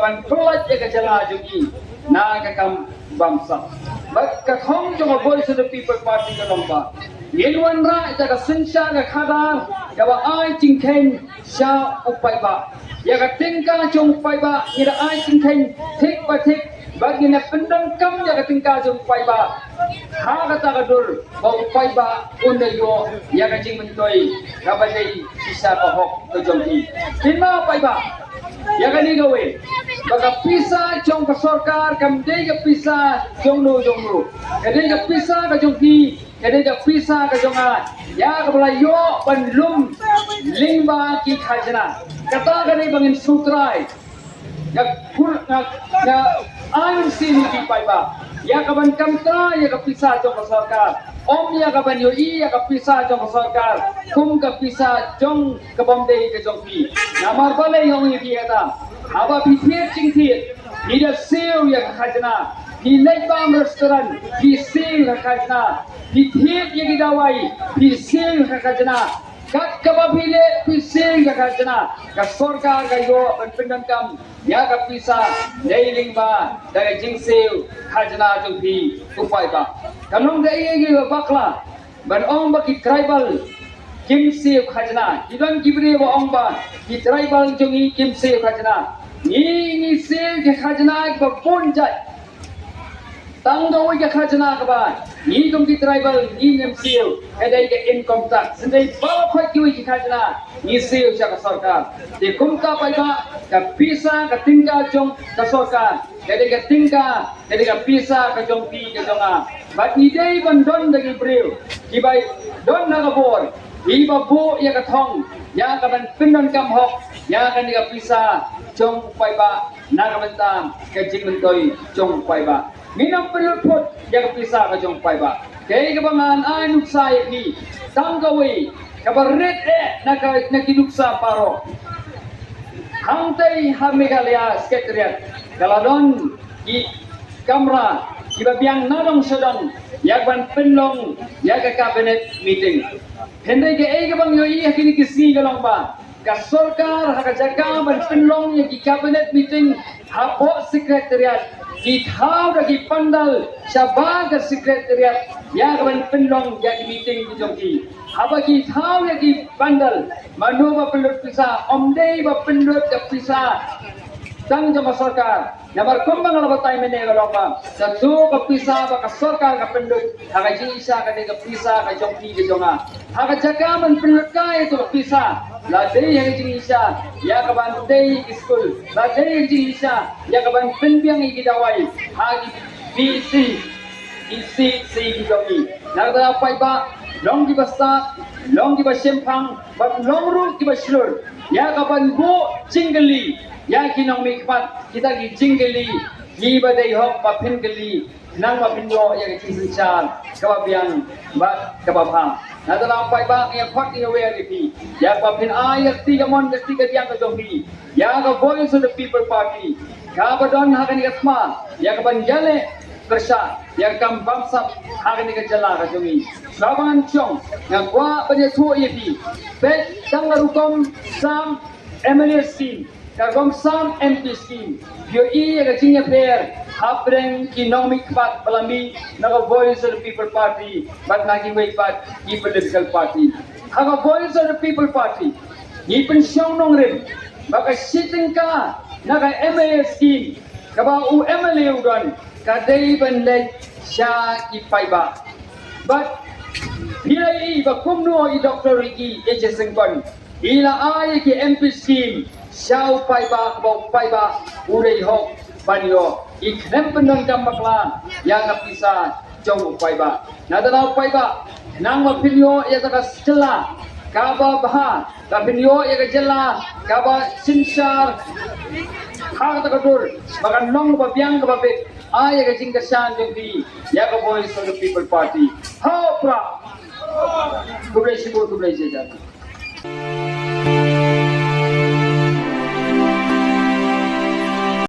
ban pelat ya kejala jugi na kakam bangsa but kathong jong a voice of the people party ka lomba yelwan ra ita ka sinsha ka khada ka ba ai chingkhen sha upai ba ya ka tingka jong upai ba ira ai chingkhen thik ba thik bagi na pendang kam ya ka tingka jong upai ba ha ka ta ka dur ba upai ba unda yo ya ka jing mentoi ka ba dei bisa ka hok to jong ki tinma upai ba ya kan ni gawe baka pisa jong ka sarkar kam dei ka pisa jong nu kadai ka pisa ka jong ki kadai ka pisa ka jong a ya ka bala yo ban lum lingba ki khajna kata ka ni bangin sutrai ya kur ya an sin ki pai ba ya ka ban kam tra ya ka pisa jong ka sarkar om ya ka ban yo I ya ka pisa jong ka sarkar kum ka pisa jong ka bom dei ka jong ki namar bale yong ki eta aba pithiet ching thiet ni da seu ya khajna di legbam restoran di seu ya khajna di thiet ya ki dawai di seu ya khajna kat ka ba bile di seu ya khajna ka sarkar ka yo ban pindan kam ya ka pisa leiling ba da jing seu khajna jong ki upai ba kanong da ye gi bakla ban ong ba ki tribal kim seu khajna idon gibre ba ong ba ki tribal jong I kim seu khajna ni seu ke khajna ba pon jai tangga oi ke khajna ka ba ni dong ki tribal ni nem seu edai ke income tax sendai ba khoi ki oi ki khajna ni seu cha ka sarkar te kum ka pai ba ka pisa ka tingka jong ka sarkar edai ke tingka edai ka pisa ka jong pi ka jong a but ni dei ban don da ki breu ki bai don na ka bor I ba bo ya ka thong ya ka ban pindon kam hok ya ka ni ka pisa jong pai ba na ka ban tam ka jing mentoi jong pai ba minam perut pot ya ka pisa ka jong pai ba kei ka bangan ai nuksa ya ni tang ka wei ka ba red na ki nuksa paro hang tai ha Meghalaya sekretariat kaladon ki kamera ki ba biang nadong sedang ya ban penlong ya ka cabinet meeting hendai ke ai ka bang yo I hakini kisni ka long ba ka sarkar ha ka jaga ban penlong ya ki cabinet meeting ha po sekretariat ki thau da ki pandal sabag ka sekretariat ya ka ban penlong ya ki meeting ki jong ki haba ki thau ya ki pandal manu ba pelut pisa omdei ba pelut ka pisa tang jama sarkar nabar kumbang ala batay mene galapa sa tu ka pisa ba ka sarkar ka pendut haga jisa ka de ka pisa ka jongki ke jonga haga jakaman pendut ka itu ka pisa la dei yang jisa ya ka ban dei school la dei jisa ya ka ban penbiang i dawai hagi bc isi si jongi nagda pai ba long di basta long di basempang ba long ru di baslur ya ka ban go cingeli ya kinong mikpat kita gi jinggeli gi badai hok pa pingeli nang ma pinyo ya ki sinsan ka biang ba ka ba pha na dalam pai ba ya khot ni we ni ya pa pin ayat ti ga mon ti ga yang ka jonghi ya ka voice of the people party ka ba don ha ka ni asma ya ka ban jale kersa ya kam bangsa ha ka ni ka jala ka jonghi saban chong na kwa ba ni thu ye pi be tang rukom sam MLA scheme kagom sam MP scheme yo I ga jingya player habreng economic pat balami naga voice of the people party but nagi wait pat I political party haga voice of the people party I pensiong nong rin baka sitting ka naga MLA scheme kaba u MLA udon kadai ban le sha I pai ba but Hilai ba kumno I Dr. Ricky Ejesengpan ila ay ki MP scheme Siau pai ba bau pai ba urei hok banyo iknem pendon kam bakla yang apisa jong pai ba nadana pai ba nang ma pinyo ya ta jela kaba bah ka pinyo ya ka jela kaba sinsar ha ta kadur bagan nong ba biang ka ba ay ka jingkasan jong di ya ka voice of the people party ha pra kubresi jati